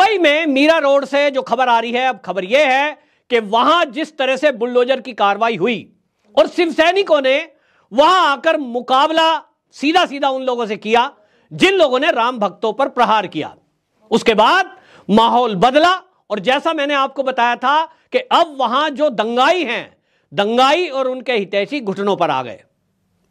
मुंबई में मीरा रोड से जो खबर आ रही है, अब खबर यह है कि वहां जिस तरह से बुलडोजर की कार्रवाई हुई और शिव सैनिकों ने वहां आकर मुकाबला सीधा सीधा उन लोगों से किया जिन लोगों ने राम भक्तों पर प्रहार किया। उसके बाद माहौल बदला और जैसा मैंने आपको बताया था कि अब वहां जो दंगाई हैं, दंगाई और उनके हितैषी घुटनों पर आ गए।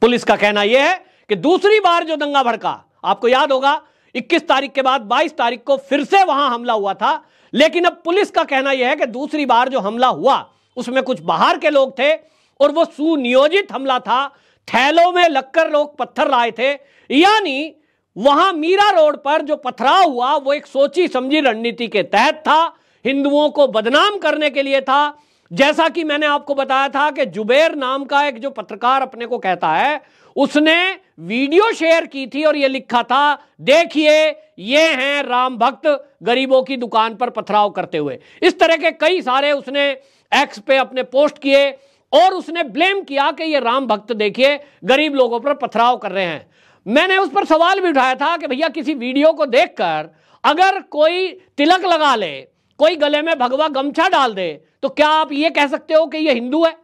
पुलिस का कहना यह है कि दूसरी बार जो दंगा भड़का, आपको याद होगा 21 तारीख के बाद 22 तारीख को फिर से वहां हमला हुआ था, लेकिन अब पुलिस का कहना यह है कि दूसरी बार जो हमला हुआ उसमें कुछ बाहर के लोग थे और वो सुनियोजित हमला था। थैलों में लगकर लोग पत्थर लाए थे, यानी वहां मीरा रोड पर जो पथराव हुआ वो एक सोची समझी रणनीति के तहत था, हिंदुओं को बदनाम करने के लिए था। जैसा कि मैंने आपको बताया था कि जुबेर नाम का एक जो पत्रकार अपने को कहता है, उसने वीडियो शेयर की थी और यह लिखा था, देखिए ये हैं राम भक्त गरीबों की दुकान पर पथराव करते हुए। इस तरह के कई सारे उसने एक्स पे अपने पोस्ट किए और उसने ब्लेम किया कि ये राम भक्त देखिए गरीब लोगों पर पथराव कर रहे हैं। मैंने उस पर सवाल भी उठाया था कि भैया किसी वीडियो को देखकर अगर कोई तिलक लगा ले, कोई गले में भगवा गमछा डाल दे, तो क्या आप ये कह सकते हो कि ये हिंदू है?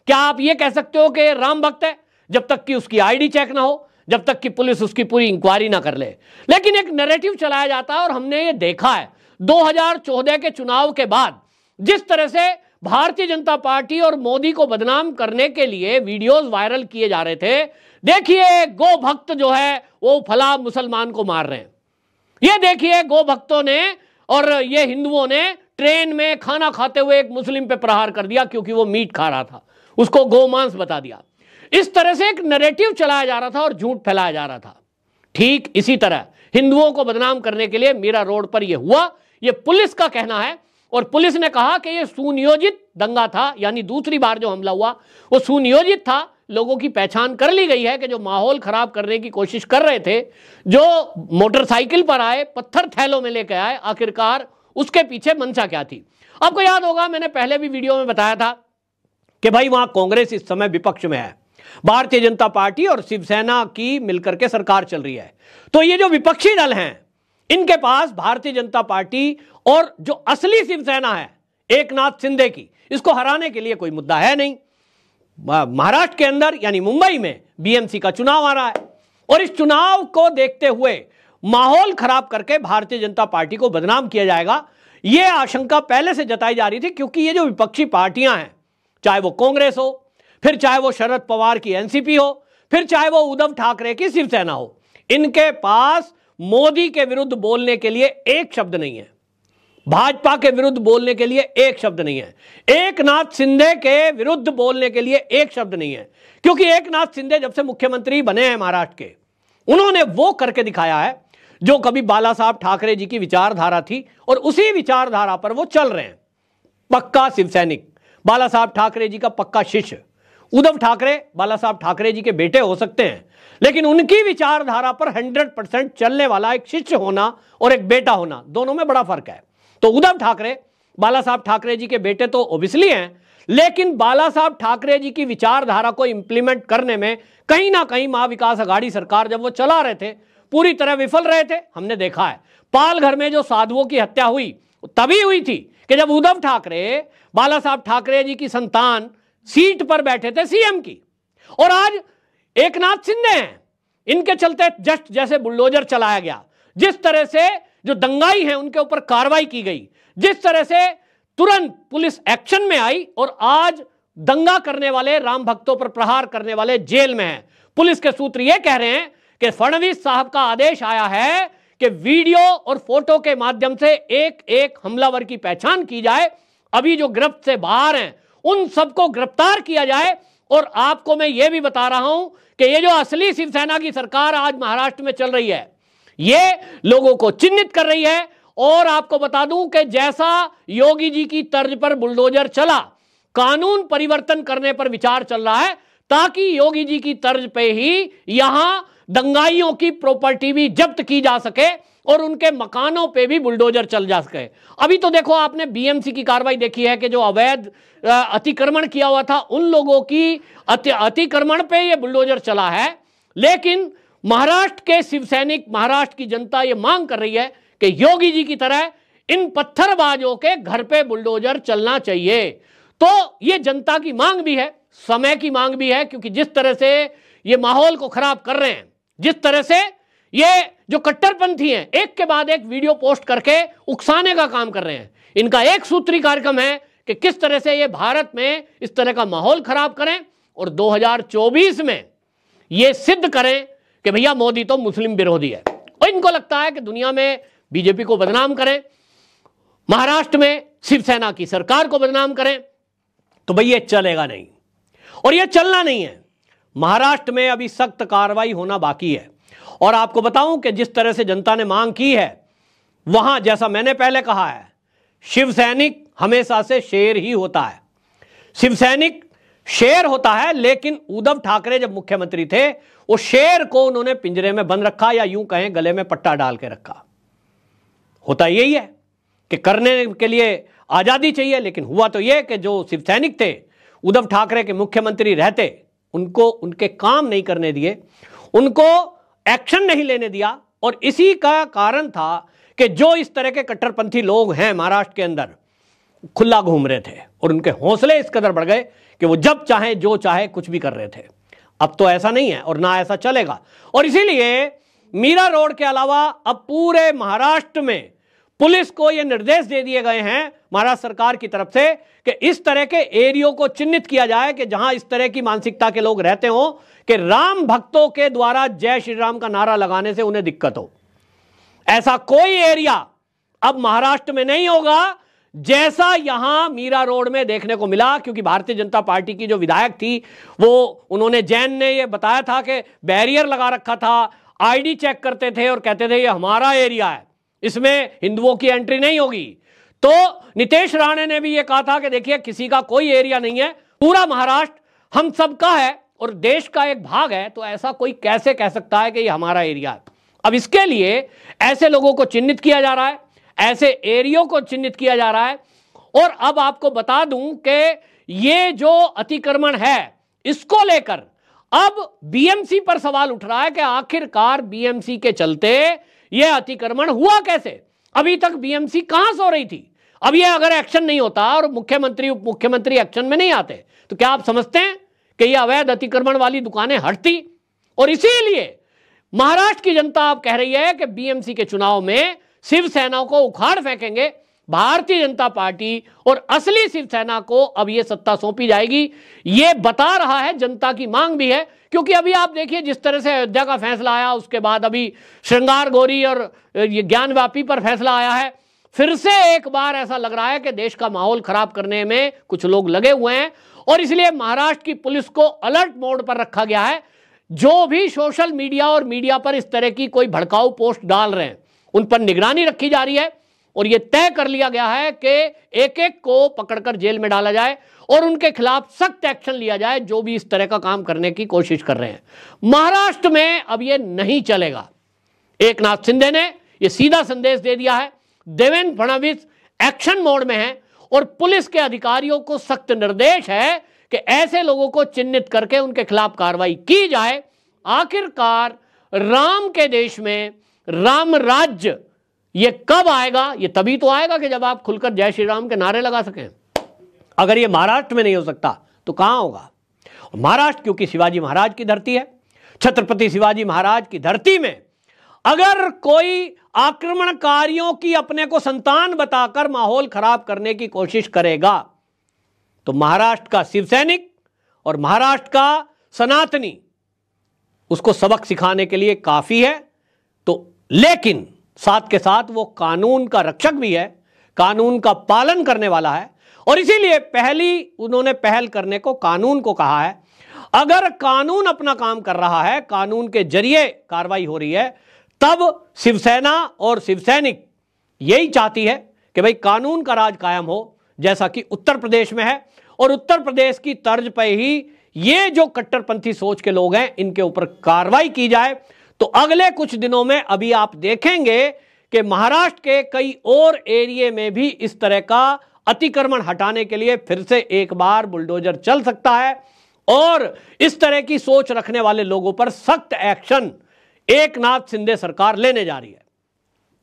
क्या आप ये कह सकते हो कि ये राम भक्त है? जब तक कि उसकी आईडी चेक ना हो, जब तक कि पुलिस उसकी पूरी इंक्वायरी ना कर ले। लेकिन एक नैरेटिव चलाया जाता है और हमने ये देखा है 2014 के चुनाव के बाद जिस तरह से भारतीय जनता पार्टी और मोदी को बदनाम करने के लिए वीडियोस वायरल किए जा रहे थे। देखिए गो भक्त जो है वो फला मुसलमान को मार रहे हैं, ये देखिए गो भक्तों ने और ये हिंदुओं ने ट्रेन में खाना खाते हुए एक मुस्लिम पे प्रहार कर दिया क्योंकि वो मीट खा रहा था, उसको गोमांस बता दिया। इस तरह से एक नैरेटिव चलाया जा रहा था और झूठ फैलाया जा रहा था। ठीक इसी तरह हिंदुओं को बदनाम करने के लिए मीरा रोड पर यह हुआ, यह पुलिस का कहना है। और पुलिस ने कहा कि यह सुनियोजित दंगा था, यानी दूसरी बार जो हमला हुआ वो सुनियोजित था। लोगों की पहचान कर ली गई है कि जो माहौल खराब करने की कोशिश कर रहे थे, जो मोटरसाइकिल पर आए, पत्थर थैलों में लेकर आए, आखिरकार उसके पीछे मंशा क्या थी। आपको याद होगा मैंने पहले भी वीडियो में बताया था कि भाई वहां कांग्रेस इस समय विपक्ष में है, भारतीय जनता पार्टी और शिवसेना की मिलकर के सरकार चल रही है। तो ये जो विपक्षी दल हैं, इनके पास भारतीय जनता पार्टी और जो असली शिवसेना है एकनाथ शिंदे की, इसको हराने के लिए कोई मुद्दा है नहीं। महाराष्ट्र के अंदर यानी मुंबई में बीएमसी का चुनाव आ रहा है और इस चुनाव को देखते हुए माहौल खराब करके भारतीय जनता पार्टी को बदनाम किया जाएगा, यह आशंका पहले से जताई जा रही थी। क्योंकि ये जो विपक्षी पार्टियां हैं, चाहे वो कांग्रेस हो, फिर चाहे वो शरद पवार की एनसीपी हो, फिर चाहे वो उद्धव ठाकरे की शिवसेना हो, इनके पास मोदी के विरुद्ध बोलने के लिए एक शब्द नहीं है, भाजपा के विरुद्ध बोलने के लिए एक शब्द नहीं है, एकनाथ शिंदे के विरुद्ध बोलने के लिए एक शब्द नहीं है। क्योंकि एकनाथ शिंदे जब से मुख्यमंत्री बने हैं महाराष्ट्र के, उन्होंने वो करके दिखाया है जो कभी बाला साहब ठाकरे जी की विचारधारा थी और उसी विचारधारा पर वो चल रहे हैं। पक्का शिव सैनिक, बाला साहब ठाकरे जी का पक्का शिष्य। उद्धव ठाकरे बाला साहब ठाकरे जी के बेटे हो सकते हैं, लेकिन उनकी विचारधारा पर 100% चलने वाला एक शिष्य होना और एक बेटा होना, दोनों में बड़ा फर्क है। तो उद्धव ठाकरे बाला साहब ठाकरे जी के बेटे तो ओबियसली हैं, लेकिन बाला साहब ठाकरे जी की विचारधारा को इंप्लीमेंट करने में कहीं ना कहीं महाविकास आघाड़ी सरकार जब वो चला रहे थे पूरी तरह विफल रहे थे। हमने देखा है पालघर में जो साधुओं की हत्या हुई तभी हुई थी कि जब उद्धव ठाकरे बाला साहब ठाकरे जी की संतान सीट पर बैठे थे सीएम की। और आज एकनाथ शिंदे हैं, इनके चलते जस्ट जैसे बुलडोजर चलाया गया, जिस तरह से जो दंगाई हैं उनके ऊपर कार्रवाई की गई, जिस तरह से तुरंत पुलिस एक्शन में आई और आज दंगा करने वाले राम भक्तों पर प्रहार करने वाले जेल में हैं। पुलिस के सूत्र यह कह रहे हैं कि फडणवीस साहब का आदेश आया है कि वीडियो और फोटो के माध्यम से एक एक हमलावर की पहचान की जाए, अभी जो गिरफ्त से बाहर हैं उन सबको गिरफ्तार किया जाए। और आपको मैं यह भी बता रहा हूं कि ये जो असली शिवसेना की सरकार आज महाराष्ट्र में चल रही है, ये लोगों को चिन्हित कर रही है। और आपको बता दूं कि जैसा योगी जी की तर्ज पर बुलडोजर चला, कानून परिवर्तन करने पर विचार चल रहा है ताकि योगी जी की तर्ज पे ही यहां दंगाइयों की प्रॉपर्टी भी जब्त की जा सके और उनके मकानों पे भी बुलडोजर चल जा सके। अभी तो देखो आपने बीएमसी की कार्रवाई देखी है कि जो अवैध अतिक्रमण किया हुआ था उन लोगों की अतिक्रमण पे ये बुलडोजर चला है। लेकिन महाराष्ट्र के शिव सैनिक, महाराष्ट्र की जनता ये मांग कर रही है कि योगी जी की तरह इन पत्थरबाजों के घर पे बुलडोजर चलना चाहिए। तो ये जनता की मांग भी है, समय की मांग भी है, क्योंकि जिस तरह से ये माहौल को खराब कर रहे हैं, जिस तरह से ये जो कट्टरपंथी हैं एक के बाद एक वीडियो पोस्ट करके उकसाने का काम कर रहे हैं, इनका एक सूत्री कार्यक्रम है कि किस तरह से ये भारत में इस तरह का माहौल खराब करें और 2024 में ये सिद्ध करें कि भैया मोदी तो मुस्लिम विरोधी है। और इनको लगता है कि दुनिया में बीजेपी को बदनाम करें, महाराष्ट्र में शिवसेना की सरकार को बदनाम करें, तो भाई ये चलेगा नहीं और ये चलना नहीं है। महाराष्ट्र में अभी सख्त कार्रवाई होना बाकी है। और आपको बताऊं कि जिस तरह से जनता ने मांग की है, वहां जैसा मैंने पहले कहा है, शिवसैनिक हमेशा से शेर ही होता है, शिवसैनिक शेर होता है। लेकिन उद्धव ठाकरे जब मुख्यमंत्री थे, वो शेर को उन्होंने पिंजरे में बंद रखा, या यूं कहें गले में पट्टा डाल के रखा। होता यही है कि करने के लिए आजादी चाहिए, लेकिन हुआ तो यह कि जो शिवसैनिक थे उद्धव ठाकरे के मुख्यमंत्री रहते, उनको उनके काम नहीं करने दिए, उनको एक्शन नहीं लेने दिया। और इसी का कारण था कि जो इस तरह के कट्टरपंथी लोग हैं महाराष्ट्र के अंदर, खुला घूम रहे थे और उनके हौसले इस कदर बढ़ गए कि वो जब चाहे जो चाहे कुछ भी कर रहे थे। अब तो ऐसा नहीं है और ना ऐसा चलेगा। और इसीलिए मीरा रोड के अलावा अब पूरे महाराष्ट्र में पुलिस को यह निर्देश दे दिए गए हैं महाराष्ट्र सरकार की तरफ से कि इस तरह के एरियो को चिन्हित किया जाए कि जहां इस तरह की मानसिकता के लोग रहते हो कि राम भक्तों के द्वारा जय श्री राम का नारा लगाने से उन्हें दिक्कत हो। ऐसा कोई एरिया अब महाराष्ट्र में नहीं होगा जैसा यहां मीरा रोड में देखने को मिला। क्योंकि भारतीय जनता पार्टी की जो विधायक थी, वो उन्होंने जैन ने ये बताया था कि बैरियर लगा रखा था, आईडी चेक करते थे और कहते थे ये हमारा एरिया है, इसमें हिंदुओं की एंट्री नहीं होगी। तो नीतीश राणे ने भी ये कहा था कि देखिए किसी का कोई एरिया नहीं है, पूरा महाराष्ट्र हम सबका है और देश का एक भाग है। तो ऐसा कोई कैसे कह सकता है कि ये हमारा एरिया है। अब इसके लिए ऐसे लोगों को चिन्हित किया जा रहा है, ऐसे एरियो को चिन्हित किया जा रहा है। और अब आपको बता दूं कि ये जो अतिक्रमण है, इसको लेकर अब बीएमसी पर सवाल उठ रहा है कि आखिरकार बीएमसी के चलते यह अतिक्रमण हुआ कैसे। अभी तक बीएमसी कहां सो रही थी। अब यह अगर एक्शन नहीं होता और मुख्यमंत्री उप मुख्यमंत्री एक्शन में नहीं आते, तो क्या आप समझते हैं कि यह अवैध अतिक्रमण वाली दुकानें हटती। और इसीलिए महाराष्ट्र की जनता अब कह रही है कि बीएमसी के चुनाव में शिवसेना को उखाड़ फेंकेंगे भारतीय जनता पार्टी और असली शिवसेना को अब यह सत्ता सौंपी जाएगी। यह बता रहा है, जनता की मांग भी है। क्योंकि अभी आप देखिए जिस तरह से अयोध्या का फैसला आया, उसके बाद अभी श्रृंगार गौरी और ये ज्ञानवापी पर फैसला आया है। फिर से एक बार ऐसा लग रहा है कि देश का माहौल खराब करने में कुछ लोग लगे हुए हैं। और इसलिए महाराष्ट्र की पुलिस को अलर्ट मोड पर रखा गया है। जो भी सोशल मीडिया और मीडिया पर इस तरह की कोई भड़काऊ पोस्ट डाल रहे हैं, उन पर निगरानी रखी जा रही है। और यह तय कर लिया गया है कि एक एक को पकड़कर जेल में डाला जाए और उनके खिलाफ सख्त एक्शन लिया जाए जो भी इस तरह का काम करने की कोशिश कर रहे हैं। महाराष्ट्र में अब यह नहीं चलेगा। एकनाथ शिंदे ने यह सीधा संदेश दे दिया है। देवेंद्र फडणवीस एक्शन मोड में है और पुलिस के अधिकारियों को सख्त निर्देश है कि ऐसे लोगों को चिन्हित करके उनके खिलाफ कार्रवाई की जाए। आखिरकार राम के देश में राम राज्य ये कब आएगा? ये तभी तो आएगा कि जब आप खुलकर जय श्री राम के नारे लगा सकें। अगर ये महाराष्ट्र में नहीं हो सकता तो कहां होगा? महाराष्ट्र क्योंकि शिवाजी महाराज की धरती है, छत्रपति शिवाजी महाराज की धरती में अगर कोई आक्रमणकारियों की अपने को संतान बताकर माहौल खराब करने की कोशिश करेगा, तो महाराष्ट्र का शिवसैनिक और महाराष्ट्र का सनातनी उसको सबक सिखाने के लिए काफी है। तो लेकिन साथ के साथ वो कानून का रक्षक भी है, कानून का पालन करने वाला है। और इसीलिए उन्होंने पहल करने को कानून को कहा है। अगर कानून अपना काम कर रहा है, कानून के जरिए कार्रवाई हो रही है, तब शिवसेना और शिवसैनिक यही चाहती है कि भाई कानून का राज कायम हो, जैसा कि उत्तर प्रदेश में है। और उत्तर प्रदेश की तर्ज पर ही ये जो कट्टरपंथी सोच के लोग हैं, इनके ऊपर कार्रवाई की जाए। तो अगले कुछ दिनों में अभी आप देखेंगे कि महाराष्ट्र के कई और एरिया में भी इस तरह का अतिक्रमण हटाने के लिए फिर से एक बार बुलडोजर चल सकता है। और इस तरह की सोच रखने वाले लोगों पर सख्त एक्शन एकनाथ शिंदे सरकार लेने जा रही है।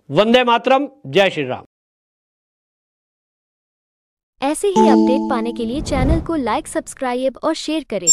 वंदे मातरम, जय श्री राम। ऐसे ही अपडेट पाने के लिए चैनल को लाइक, सब्सक्राइब और शेयर करें।